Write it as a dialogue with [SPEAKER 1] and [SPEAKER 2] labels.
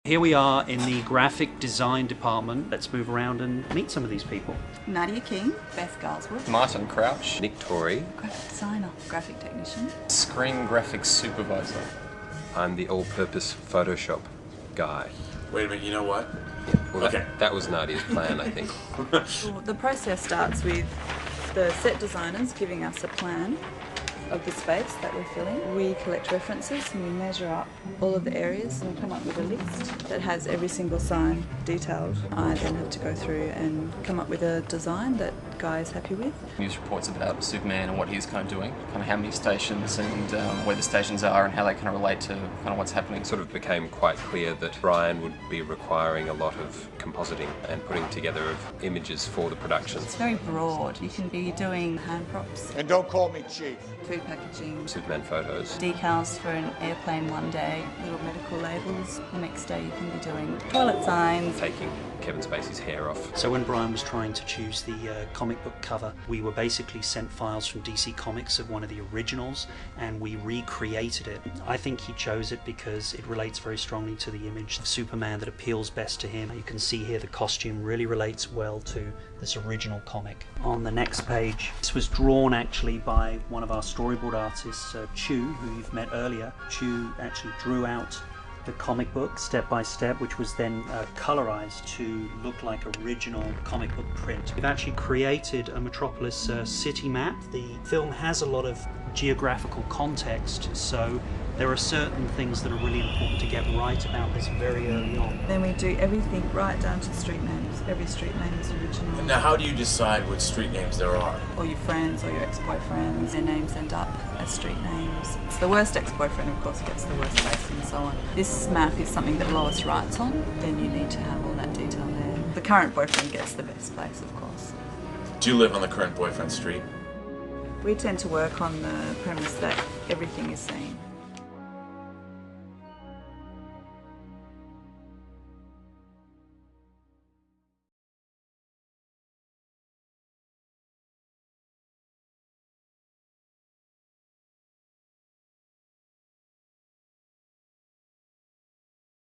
[SPEAKER 1] Here we are in the graphic design department. Let's move around and meet some of these people.
[SPEAKER 2] Nadia King, Beth Garlsworth,
[SPEAKER 3] Martin Crouch,
[SPEAKER 4] Nick Torrey.
[SPEAKER 2] graphic designer, graphic technician,
[SPEAKER 3] Screen Graphics Supervisor.
[SPEAKER 4] I'm the all-purpose Photoshop guy.
[SPEAKER 5] Wait a minute, you know what?
[SPEAKER 4] Well,
[SPEAKER 5] Okay.
[SPEAKER 4] that was Nadia's plan, I think.
[SPEAKER 2] Well, the process starts with the set designers giving us a plan of the space that we're filling. We collect references and we measure up all of the areas and we come up with a list that has every single sign detailed. I then have to go through and come up with a design that Guy is happy with.
[SPEAKER 3] News reports about Superman and what he's kind of doing, kind of how many stations and where the stations are and how they kind of relate to kind of what's happening.
[SPEAKER 4] It sort of became quite clear that Bryan would be requiring a lot of compositing and putting together of images for the productions.
[SPEAKER 2] It's very broad. You can be doing hand props,
[SPEAKER 6] And don't call me chief.
[SPEAKER 2] food packaging,
[SPEAKER 4] Superman photos.
[SPEAKER 2] decals for an airplane one day, little medical labels. The next day you can be doing toilet signs.
[SPEAKER 4] Taking Kevin Spacey's hair off.
[SPEAKER 1] So when Bryan was trying to choose the comic book cover, we were basically sent files from DC Comics of one of the originals and we recreated it. I think he chose it because it relates very strongly to the image of Superman that appeals best to him. You can see here the costume really relates well to this original comic. On the next page, this was drawn actually by one of our storyboard artists, Chu, who you've met earlier. Chu actually drew out the comic book step by step, which was then colorized to look like original comic book print. We've actually created a Metropolis city map. The film has a lot of geographical context, so there are certain things that are really important to get right about this very early on.
[SPEAKER 2] Then we do everything right down to street names. Every street name is original.
[SPEAKER 5] Now, how do you decide which street names there are?
[SPEAKER 2] Or your friends or your ex-boyfriends, their names end up as street names. It's the worst ex-boyfriend, of course, gets the worst place and so on. This map is something that Lois writes on, then you need to have all that detail there. The current boyfriend gets the best place, of course.
[SPEAKER 5] Do you live on the current boyfriend street?
[SPEAKER 2] We tend to work on the premise that everything is seen.